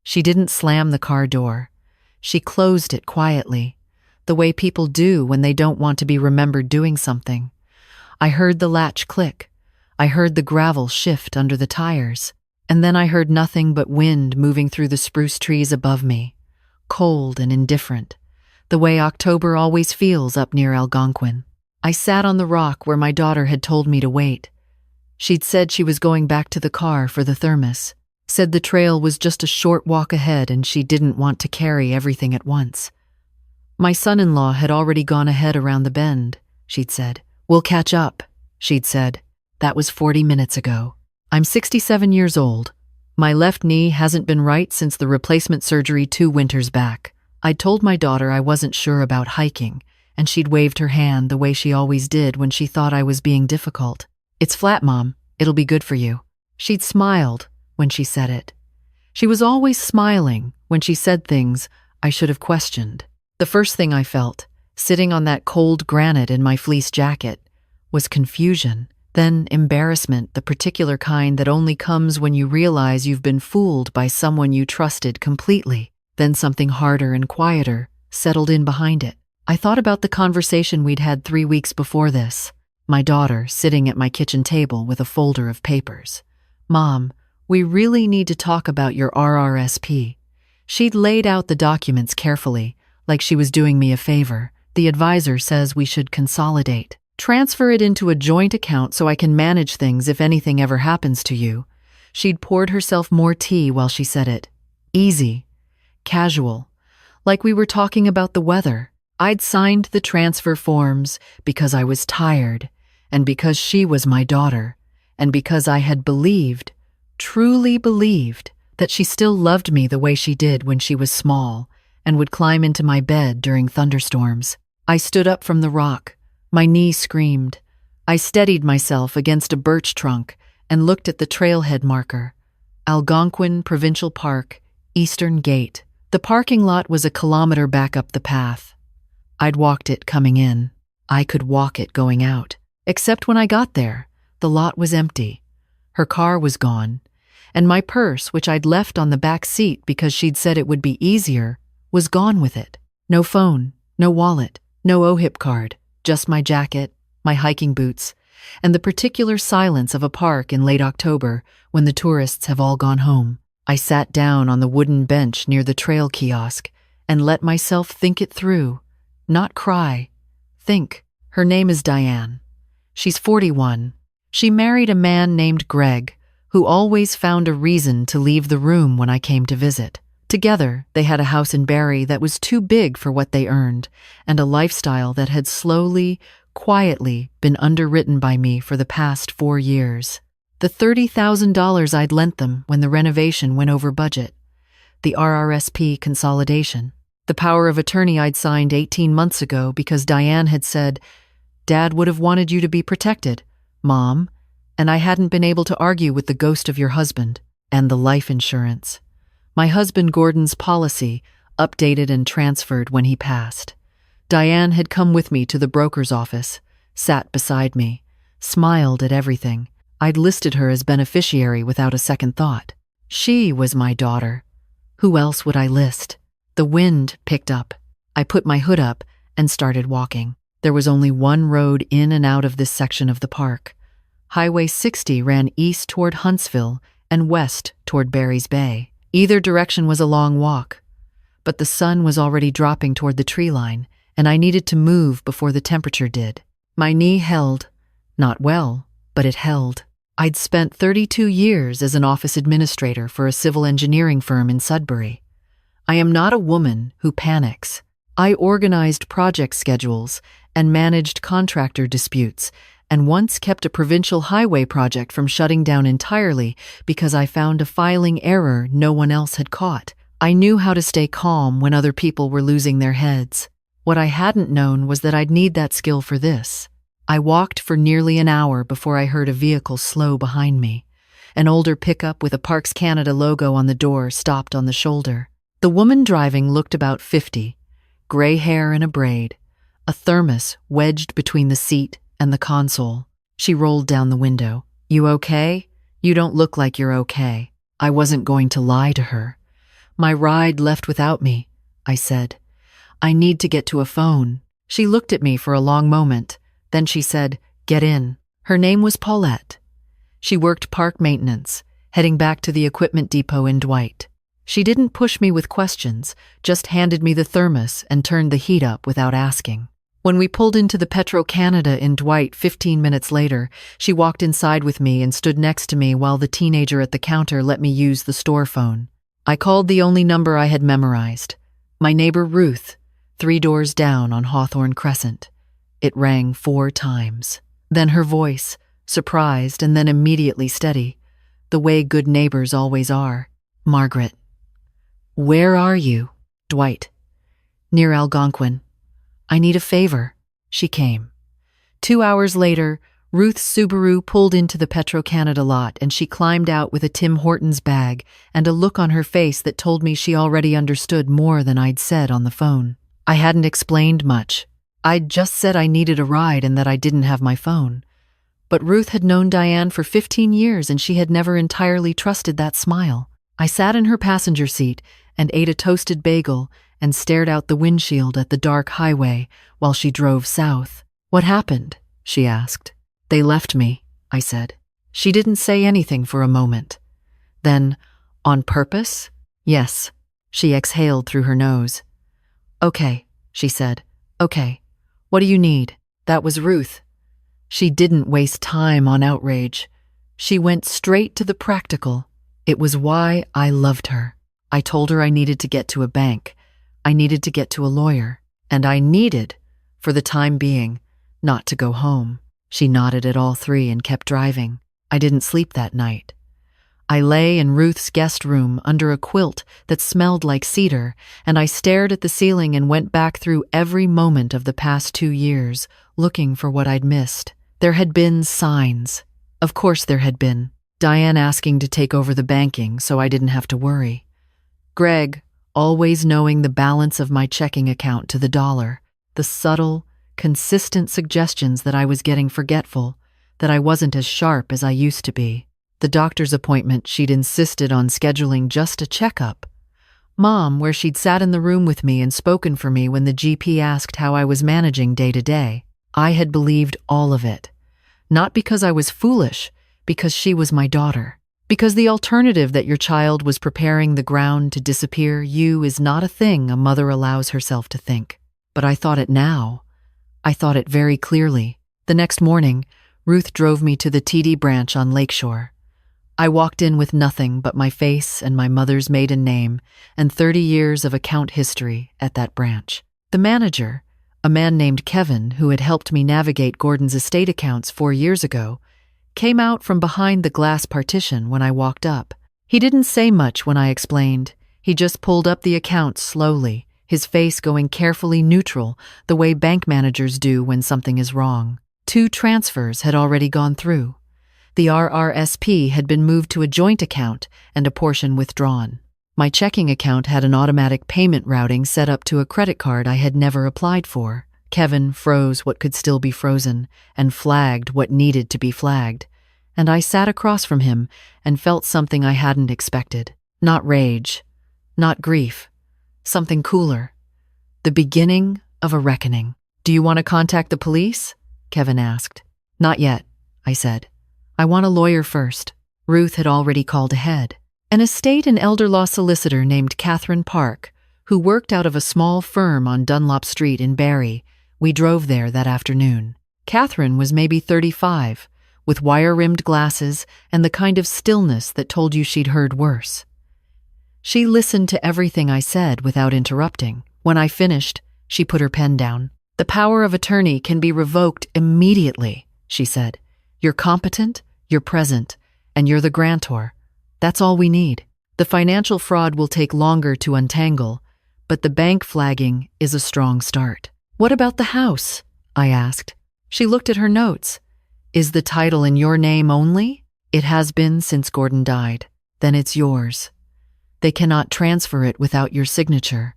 She didn't slam the car door. She closed it quietly, the way people do when they don't want to be remembered doing something. I heard the latch click. I heard the gravel shift under the tires. And then I heard nothing but wind moving through the spruce trees above me, cold and indifferent, the way October always feels up near Algonquin. I sat on the rock where my daughter had told me to wait. She'd said she was going back to the car for the thermos, said the trail was just a short walk ahead and she didn't want to carry everything at once. My son-in-law had already gone ahead around the bend, she'd said. We'll catch up, she'd said. That was 40 minutes ago. I'm 67 years old. My left knee hasn't been right since the replacement surgery 2 winters back. I'd told my daughter I wasn't sure about hiking, and she'd waved her hand the way she always did when she thought I was being difficult. It's flat, Mom. It'll be good for you. She'd smiled when she said it. She was always smiling when she said things I should have questioned. The first thing I felt, sitting on that cold granite in my fleece jacket, was confusion. Then embarrassment, the particular kind that only comes when you realize you've been fooled by someone you trusted completely. Then something harder and quieter settled in behind it. I thought about the conversation we'd had 3 weeks before this. My daughter sitting at my kitchen table with a folder of papers. Mom, we really need to talk about your RRSP. She'd laid out the documents carefully, like she was doing me a favor. The advisor says we should consolidate. Transfer it into a joint account so I can manage things if anything ever happens to you. She'd poured herself more tea while she said it. Easy. Casual. Like we were talking about the weather. I'd signed the transfer forms because I was tired, and because she was my daughter, and because I had believed, truly believed, that she still loved me the way she did when she was small and would climb into my bed during thunderstorms. I stood up from the rock. My knee screamed. I steadied myself against a birch trunk and looked at the trailhead marker. Algonquin Provincial Park, Eastern Gate. The parking lot was a kilometer back up the path. I'd walked it coming in. I could walk it going out. Except when I got there, the lot was empty. Her car was gone, and my purse, which I'd left on the back seat because she'd said it would be easier, was gone with it. No phone, no wallet, no OHIP card. Just my jacket, my hiking boots, and the particular silence of a park in late October when the tourists have all gone home. I sat down on the wooden bench near the trail kiosk and let myself think it through. Not cry. Think. Her name is Diane. She's 41. She married a man named Greg, who always found a reason to leave the room when I came to visit. Together, they had a house in Barrie that was too big for what they earned, and a lifestyle that had slowly, quietly been underwritten by me for the past 4 years. The $30,000 I'd lent them when the renovation went over budget. The RRSP consolidation. The power of attorney I'd signed 18 months ago because Diane had said, Dad would have wanted you to be protected, Mom, and I hadn't been able to argue with the ghost of your husband. And the life insurance. My husband Gordon's policy, updated and transferred when he passed. Diane had come with me to the broker's office, sat beside me, smiled at everything. I'd listed her as beneficiary without a second thought. She was my daughter. Who else would I list? The wind picked up. I put my hood up and started walking. There was only one road in and out of this section of the park. Highway 60 ran east toward Huntsville and west toward Barry's Bay. Either direction was a long walk, but the sun was already dropping toward the tree line, and I needed to move before the temperature did. My knee held. Not well, but it held. I'd spent 32 years as an office administrator for a civil engineering firm in Sudbury. I am not a woman who panics. I organized project schedules and managed contractor disputes, and once kept a provincial highway project from shutting down entirely because I found a filing error no one else had caught. I knew how to stay calm when other people were losing their heads. What I hadn't known was that I'd need that skill for this. I walked for nearly an hour before I heard a vehicle slow behind me. An older pickup with a Parks Canada logo on the door stopped on the shoulder. The woman driving looked about 50, gray hair in a braid, a thermos wedged between the seat and the console. She rolled down the window. You okay? You don't look like you're okay. I wasn't going to lie to her. My ride left without me, I said. I need to get to a phone. She looked at me for a long moment. Then she said, "Get in." Her name was Paulette. She worked park maintenance, heading back to the equipment depot in Dwight. She didn't push me with questions, just handed me the thermos and turned the heat up without asking. When we pulled into the Petro-Canada in Dwight 15 minutes later, she walked inside with me and stood next to me while the teenager at the counter let me use the store phone. I called the only number I had memorized. My neighbor Ruth, 3 doors down on Hawthorne Crescent. It rang 4 times. Then her voice, surprised and then immediately steady, the way good neighbors always are. "Margaret." "Where are you?" "Dwight." "Near Algonquin. I need a favor." She came. 2 hours later, Ruth's Subaru pulled into the Petro-Canada lot and she climbed out with a Tim Hortons bag and a look on her face that told me she already understood more than I'd said on the phone. I hadn't explained much. I'd just said I needed a ride and that I didn't have my phone. But Ruth had known Diane for 15 years and she had never entirely trusted that smile. I sat in her passenger seat and ate a toasted bagel and stared out the windshield at the dark highway while she drove south. "What happened?" she asked. "They left me," I said. She didn't say anything for a moment. Then, "On purpose?" "Yes." She exhaled through her nose. "Okay," she said. "Okay. What do you need?" That was Ruth. She didn't waste time on outrage. She went straight to the practical. It was why I loved her. I told her I needed to get to a bank. I needed to get to a lawyer. And I needed, for the time being, not to go home. She nodded at all 3 and kept driving. I didn't sleep that night. I lay in Ruth's guest room under a quilt that smelled like cedar, and I stared at the ceiling and went back through every moment of the past 2 years, looking for what I'd missed. There had been signs. Of course there had been. Diane asking to take over the banking so I didn't have to worry. Greg always knowing the balance of my checking account to the dollar. The subtle, consistent suggestions that I was getting forgetful, that I wasn't as sharp as I used to be. The doctor's appointment she'd insisted on scheduling just a checkup. Mom, where she'd sat in the room with me and spoken for me when the GP asked how I was managing day to day. I had believed all of it. Not because I was foolish, because she was my daughter. Because the alternative that your child was preparing the ground to disappear you is not a thing a mother allows herself to think. But I thought it now. I thought it very clearly. The next morning, Ruth drove me to the TD branch on Lakeshore. I walked in with nothing but my face and my mother's maiden name and 30 years of account history at that branch. The manager, a man named Kevin who had helped me navigate Gordon's estate accounts 4 years ago, came out from behind the glass partition when I walked up. He didn't say much when I explained. He just pulled up the accounts slowly, his face going carefully neutral, the way bank managers do when something is wrong. 2 transfers had already gone through. The RRSP had been moved to a joint account and a portion withdrawn. My checking account had an automatic payment routing set up to a credit card I had never applied for. Kevin froze what could still be frozen and flagged what needed to be flagged. And I sat across from him and felt something I hadn't expected. Not rage, not grief, something cooler. The beginning of a reckoning. "Do you want to contact the police?" Kevin asked. "Not yet," I said. "I want a lawyer first." Ruth had already called ahead. An estate and elder law solicitor named Catherine Park, who worked out of a small firm on Dunlop Street in Barrie. We drove there that afternoon. Catherine was maybe 35, with wire-rimmed glasses and the kind of stillness that told you she'd heard worse. She listened to everything I said without interrupting. When I finished, she put her pen down. "The power of attorney can be revoked immediately," she said. "You're competent, you're present, and you're the grantor. That's all we need. The financial fraud will take longer to untangle, but the bank flagging is a strong start." "What about the house?" I asked. She looked at her notes. "Is the title in your name only?" "It has been since Gordon died." "Then it's yours. They cannot transfer it without your signature.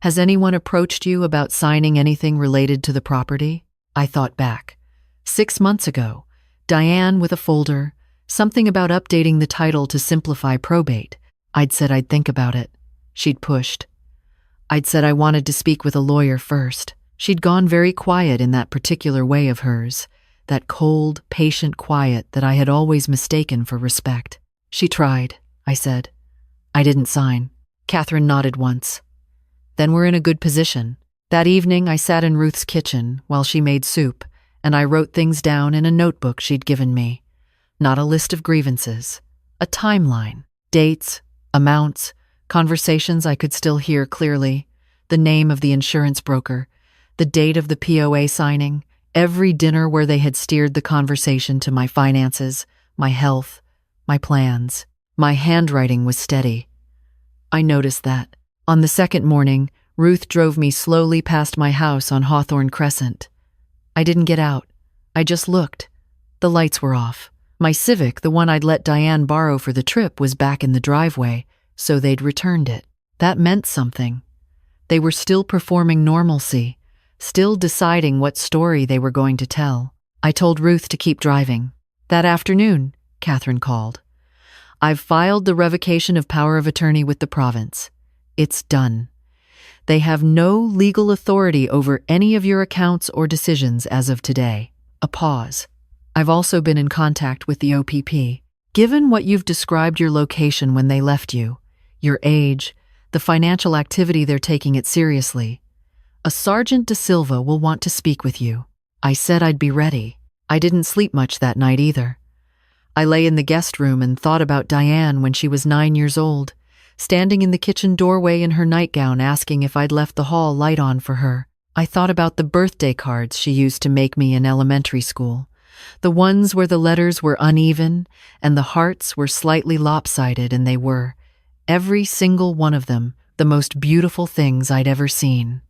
Has anyone approached you about signing anything related to the property?" I thought back. 6 months ago, Diane with a folder, something about updating the title to simplify probate. I'd said I'd think about it. she'd pushed. I'd said I wanted to speak with a lawyer first. She'd gone very quiet in that particular way of hers, that cold, patient quiet that I had always mistaken for respect. She tried, I said. I didn't sign. Catherine nodded once. Then we're in a good position. That evening I sat in Ruth's kitchen while she made soup, and I wrote things down in a notebook she'd given me. Not a list of grievances. A timeline. Dates, amounts, conversations I could still hear clearly, the name of the insurance broker, the date of the POA signing, every dinner where they had steered the conversation to my finances, my health, my plans. My handwriting was steady. I noticed that. On the second morning, Ruth drove me slowly past my house on Hawthorne Crescent. I didn't get out. I just looked. The lights were off. My Civic, the one I'd let Diane borrow for the trip, was back in the driveway, so they'd returned it. That meant something. They were still performing normalcy, still deciding what story they were going to tell. I told Ruth to keep driving. That afternoon, Catherine called. I've filed the revocation of power of attorney with the province. It's done. They have no legal authority over any of your accounts or decisions as of today. A pause. I've also been in contact with the OPP. Given what you've described your location when they left you, your age, the financial activity they're taking it seriously, a Sergeant De Silva will want to speak with you. I said I'd be ready. I didn't sleep much that night either. I lay in the guest room and thought about Diane when she was 9 years old, standing in the kitchen doorway in her nightgown asking if I'd left the hall light on for her. I thought about the birthday cards she used to make me in elementary school, the ones where the letters were uneven and the hearts were slightly lopsided, and they were, every single one of them, the most beautiful things I'd ever seen.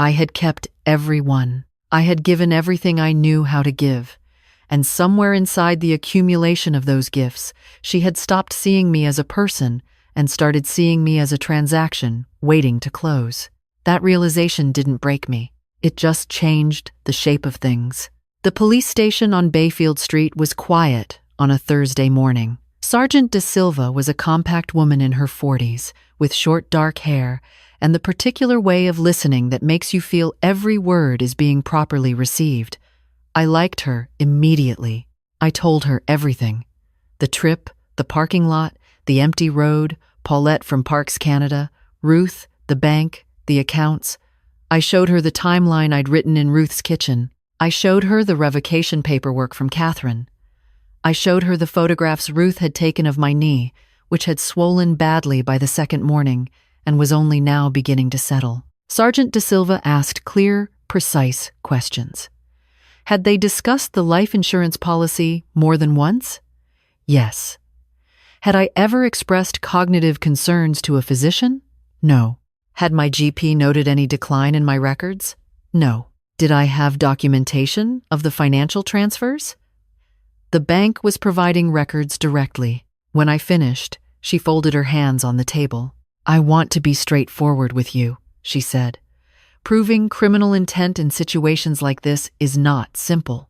I had kept every one. I had given everything I knew how to give. And somewhere inside the accumulation of those gifts, she had stopped seeing me as a person and started seeing me as a transaction waiting to close. That realization didn't break me. It just changed the shape of things. The police station on Bayfield Street was quiet on a Thursday morning. Sergeant De Silva was a compact woman in her 40s, with short dark hair and the particular way of listening that makes you feel every word is being properly received. I liked her immediately. I told her everything. The trip, the parking lot, the empty road, Paulette from Parks Canada, Ruth, the bank, the accounts. I showed her the timeline I'd written in Ruth's kitchen. I showed her the revocation paperwork from Catherine. I showed her the photographs Ruth had taken of my knee, which had swollen badly by the second morning and was only now beginning to settle. Sergeant De Silva asked clear, precise questions. Had they discussed the life insurance policy more than once? Yes. Had I ever expressed cognitive concerns to a physician? No. Had my GP noted any decline in my records? No. Did I have documentation of the financial transfers? The bank was providing records directly. When I finished, she folded her hands on the table. I want to be straightforward with you, she said. Proving criminal intent in situations like this is not simple.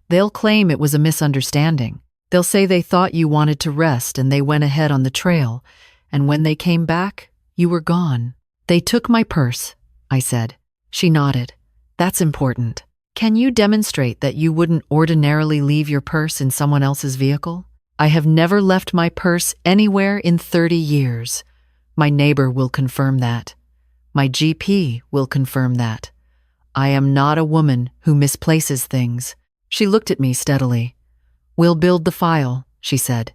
They'll claim it was a misunderstanding. They'll say they thought you wanted to rest and they went ahead on the trail, and when they came back, you were gone. They took my purse, I said. She nodded. That's important. Can you demonstrate that you wouldn't ordinarily leave your purse in someone else's vehicle? I have never left my purse anywhere in 30 years. My neighbor will confirm that. My GP will confirm that. I am not a woman who misplaces things. She looked at me steadily. We'll build the file, she said.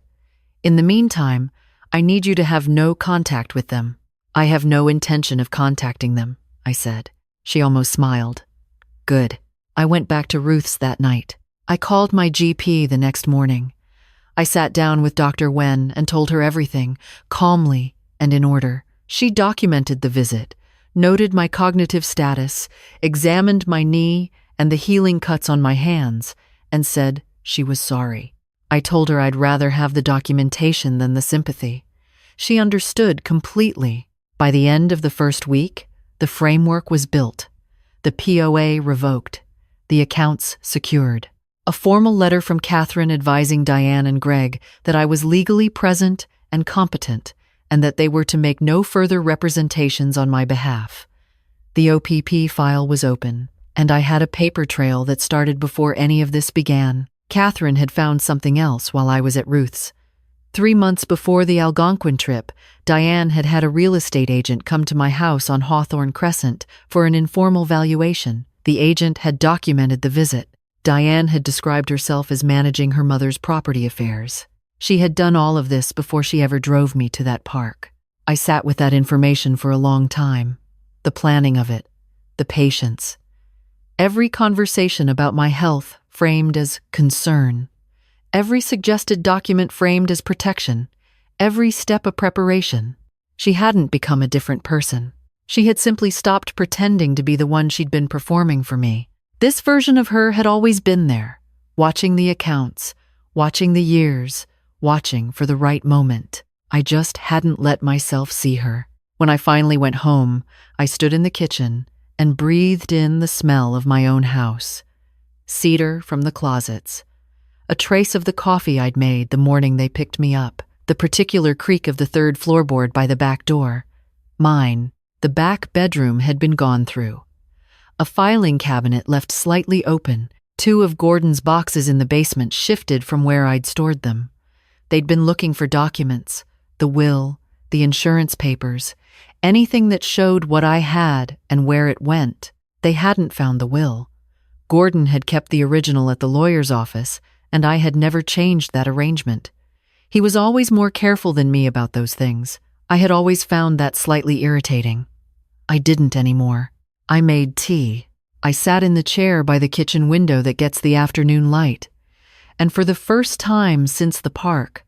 In the meantime, I need you to have no contact with them. I have no intention of contacting them, I said. She almost smiled. Good. I went back to Ruth's that night. I called my GP the next morning. I sat down with Dr. Wen and told her everything, calmly and in order. She documented the visit, noted my cognitive status, examined my knee and the healing cuts on my hands, and said she was sorry. I told her I'd rather have the documentation than the sympathy. She understood completely. By the end of the first week, the framework was built, the POA revoked, the accounts secured. A formal letter from Catherine advising Diane and Greg that I was legally present and competent, and that they were to make no further representations on my behalf. The OPP file was open, and I had a paper trail that started before any of this began. Catherine had found something else while I was at Ruth's. 3 months before the Algonquin trip, Diane had had a real estate agent come to my house on Hawthorne Crescent for an informal valuation. The agent had documented the visit. Diane had described herself as managing her mother's property affairs. She had done all of this before she ever drove me to that park. I sat with that information for a long time. The planning of it, the patience. Every conversation about my health framed as concern. Every suggested document framed as protection. Every step a preparation. She hadn't become a different person. She had simply stopped pretending to be the one she'd been performing for me. This version of her had always been there, watching the accounts, watching the years, watching for the right moment. I just hadn't let myself see her. When I finally went home, I stood in the kitchen and breathed in the smell of my own house. Cedar from the closets. A trace of the coffee I'd made the morning they picked me up. The particular creak of the third floorboard by the back door. Mine. The back bedroom had been gone through. A filing cabinet left slightly open. 2 of Gordon's boxes in the basement shifted from where I'd stored them. They'd been looking for documents, the will, the insurance papers, anything that showed what I had and where it went. They hadn't found the will. Gordon had kept the original at the lawyer's office, and I had never changed that arrangement. He was always more careful than me about those things. I had always found that slightly irritating. I didn't anymore. I made tea. I sat in the chair by the kitchen window that gets the afternoon light. And for the first time since the park,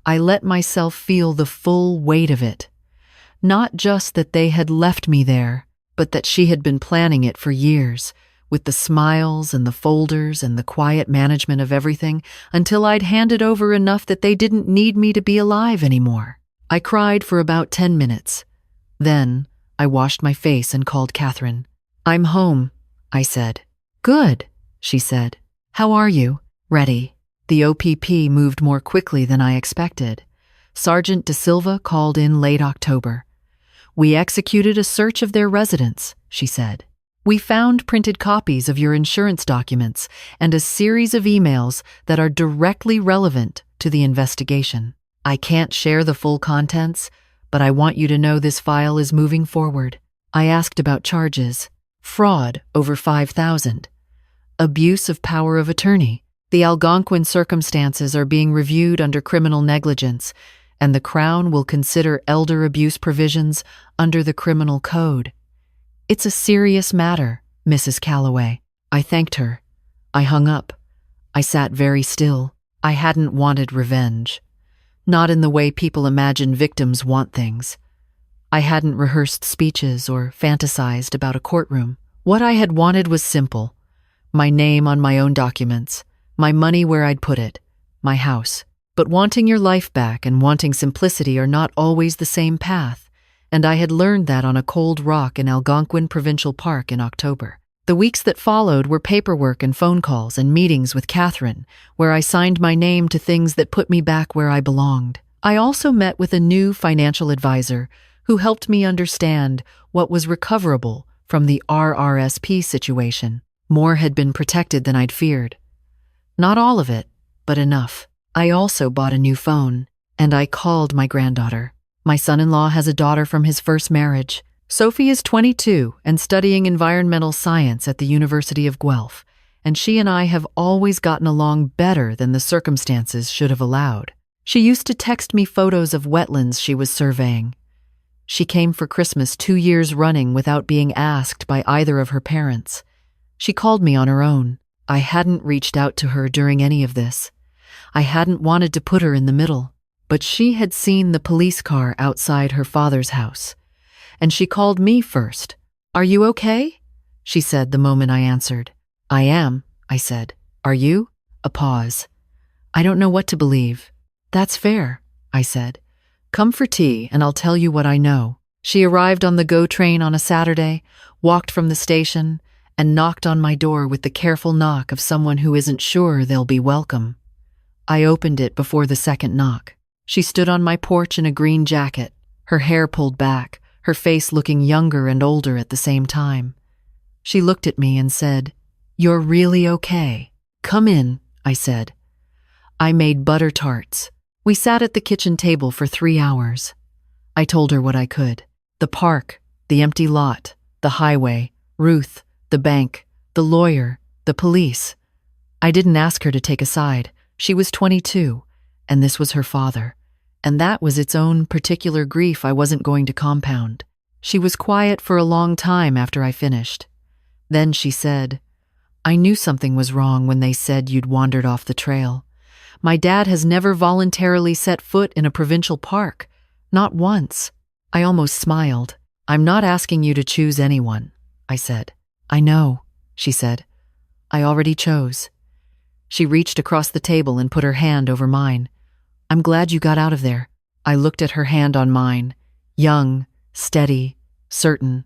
I let myself feel the full weight of it. Not just that they had left me there, but that she had been planning it for years, with the smiles and the folders and the quiet management of everything, until I'd handed over enough that they didn't need me to be alive anymore. I cried for about 10 minutes. Then I washed my face and called Catherine. "I'm home," I said. "Good," she said. "How are you?" "Ready." The OPP moved more quickly than I expected. Sergeant De Silva called in late October. "We executed a search of their residence," she said. "We found printed copies of your insurance documents and a series of emails that are directly relevant to the investigation. I can't share the full contents, but I want you to know this file is moving forward." I asked about charges. Fraud over $5,000. Abuse of power of attorney. The Algonquin circumstances are being reviewed under criminal negligence, and the Crown will consider elder abuse provisions under the criminal code. "It's a serious matter, Mrs. Calloway." I thanked her. I hung up. I sat very still. I hadn't wanted revenge. Not in the way people imagine victims want things. I hadn't rehearsed speeches or fantasized about a courtroom. What I had wanted was simple. My name on my own documents, my money where I'd put it, my house. But wanting your life back and wanting simplicity are not always the same path, and I had learned that on a cold rock in Algonquin Provincial Park in October. The weeks that followed were paperwork and phone calls and meetings with Catherine, where I signed my name to things that put me back where I belonged. I also met with a new financial advisor who helped me understand what was recoverable from the RRSP situation. More had been protected than I'd feared. Not all of it, but enough. I also bought a new phone, and I called my granddaughter. My son-in-law has a daughter from his first marriage. Sophie is 22 and studying environmental science at the University of Guelph, and she and I have always gotten along better than the circumstances should have allowed. She used to text me photos of wetlands she was surveying. She came for Christmas 2 years running without being asked by either of her parents. She called me on her own. I hadn't reached out to her during any of this. I hadn't wanted to put her in the middle, but she had seen the police car outside her father's house. And she called me first. "Are you okay?" she said the moment I answered. "I am," I said. "Are you?" A pause. "I don't know what to believe." "That's fair," I said. "Come for tea and I'll tell you what I know." She arrived on the GO train on a Saturday, walked from the station, and knocked on my door with the careful knock of someone who isn't sure they'll be welcome. I opened it before the second knock. She stood on my porch in a green jacket, her hair pulled back, her face looking younger and older at the same time. She looked at me and said, "You're really okay." "Come in," I said. I made butter tarts. We sat at the kitchen table for 3 hours. I told her what I could. The park, the empty lot, the highway, Ruth, the bank, the lawyer, the police. I didn't ask her to take a side. She was 22, and this was her father. And that was its own particular grief I wasn't going to compound. She was quiet for a long time after I finished. Then she said, "I knew something was wrong when they said you'd wandered off the trail. My dad has never voluntarily set foot in a provincial park. Not once." I almost smiled. "I'm not asking you to choose anyone," I said. "I know," she said. "I already chose." She reached across the table and put her hand over mine. "I'm glad you got out of there." I looked at her hand on mine, young, steady, certain.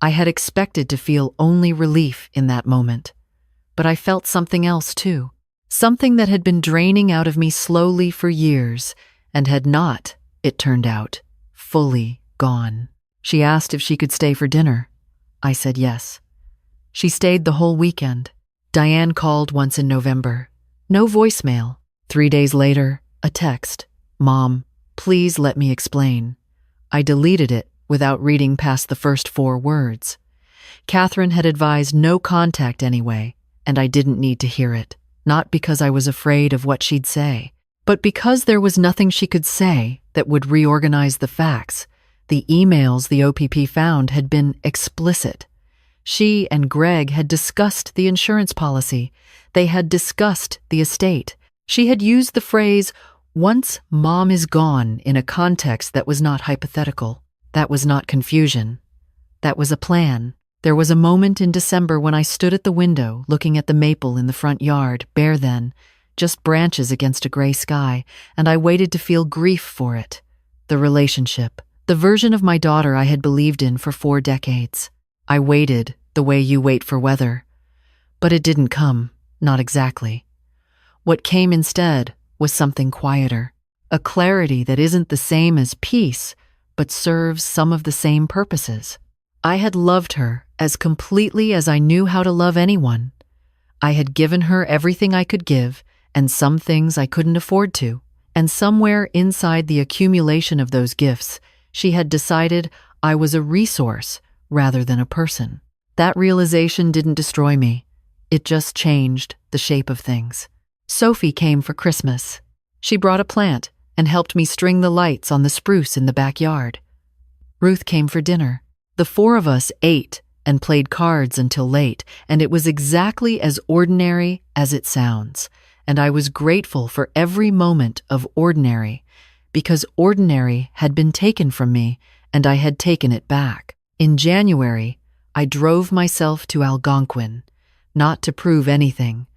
I had expected to feel only relief in that moment. But I felt something else too. Something that had been draining out of me slowly for years and had not, it turned out, fully gone. She asked if she could stay for dinner. I said yes. She stayed the whole weekend. Diane called once in November. No voicemail. 3 days later, a text. "Mom, please let me explain." I deleted it without reading past the first 4 words. Catherine had advised no contact anyway, and I didn't need to hear it. Not because I was afraid of what she'd say, but because there was nothing she could say that would reorganize the facts. The emails the OPP found had been explicit. She and Greg had discussed the insurance policy. They had discussed the estate. She had used the phrase, "Once Mom is gone," in a context that was not hypothetical. That was not confusion. That was a plan. There was a moment in December when I stood at the window, looking at the maple in the front yard, bare then, just branches against a gray sky, and I waited to feel grief for it. The relationship, the version of my daughter I had believed in for 4 decades. I waited the way you wait for weather. But it didn't come, not exactly. What came instead was something quieter, a clarity that isn't the same as peace, but serves some of the same purposes. I had loved her as completely as I knew how to love anyone. I had given her everything I could give, and some things I couldn't afford to. And somewhere inside the accumulation of those gifts, she had decided I was a resource rather than a person. That realization didn't destroy me. It just changed the shape of things. Sophie came for Christmas. She brought a plant and helped me string the lights on the spruce in the backyard. Ruth came for dinner. The 4 of us ate and played cards until late, and it was exactly as ordinary as it sounds. And I was grateful for every moment of ordinary, because ordinary had been taken from me, and I had taken it back. In January, I drove myself to Algonquin, not to prove anything,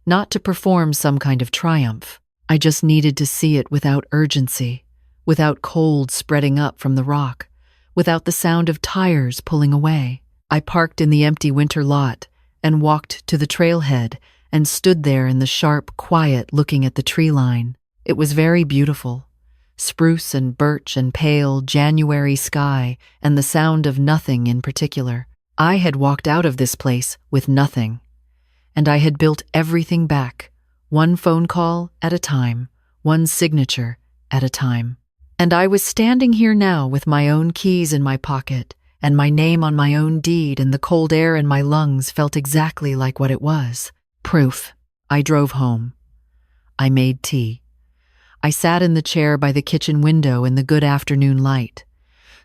not to perform some kind of triumph. I just needed to see it without urgency, without cold spreading up from the rock, without the sound of tires pulling away. I parked in the empty winter lot and walked to the trailhead and stood there in the sharp quiet looking at the tree line. It was very beautiful. Spruce and birch and pale January sky and the sound of nothing in particular. I had walked out of this place with nothing, and I had built everything back, one phone call at a time, one signature at a time. And I was standing here now with my own keys in my pocket and my name on my own deed, and the cold air in my lungs felt exactly like what it was. Proof. I drove home. I made tea. I sat in the chair by the kitchen window in the good afternoon light.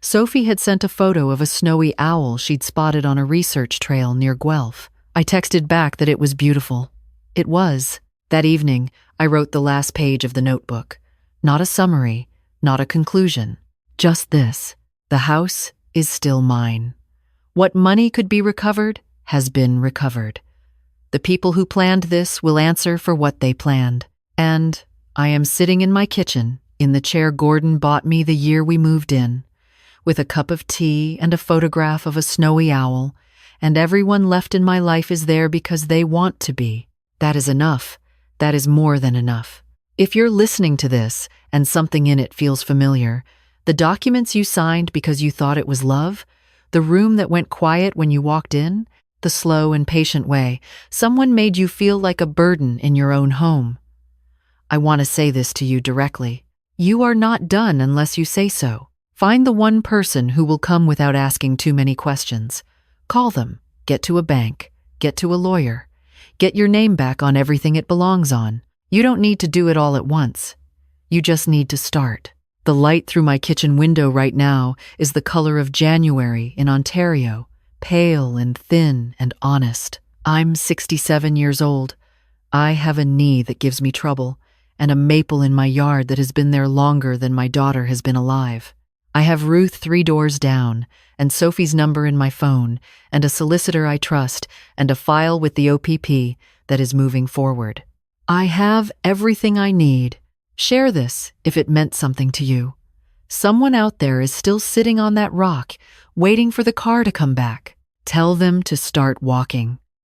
Sophie had sent a photo of a snowy owl she'd spotted on a research trail near Guelph. I texted back that it was beautiful. It was. That evening, I wrote the last page of the notebook. Not a summary, not a conclusion. Just this: the house is still mine. What money could be recovered has been recovered. The people who planned this will answer for what they planned. And I am sitting in my kitchen, in the chair Gordon bought me the year we moved in, with a cup of tea and a photograph of a snowy owl, and everyone left in my life is there because they want to be. That is enough. That is more than enough. If you're listening to this and something in it feels familiar, The documents you signed because you thought it was love? The room that went quiet when you walked in? The slow and patient way someone made you feel like a burden in your own home. I want to say this to you directly. You are not done unless you say so. Find the one person who will come without asking too many questions. Call them, get to a bank, get to a lawyer. Get your name back on everything it belongs on. You don't need to do it all at once. You just need to start. The light through my kitchen window right now is the color of January in Ontario, pale and thin and honest. I'm 67 years old. I have a knee that gives me trouble, and a maple in my yard that has been there longer than my daughter has been alive. I have Ruth 3 doors down, and Sophie's number in my phone, and a solicitor I trust, and a file with the OPP that is moving forward. I have everything I need. Share this if it meant something to you. Someone out there is still sitting on that rock, waiting for the car to come back. Tell them to start walking.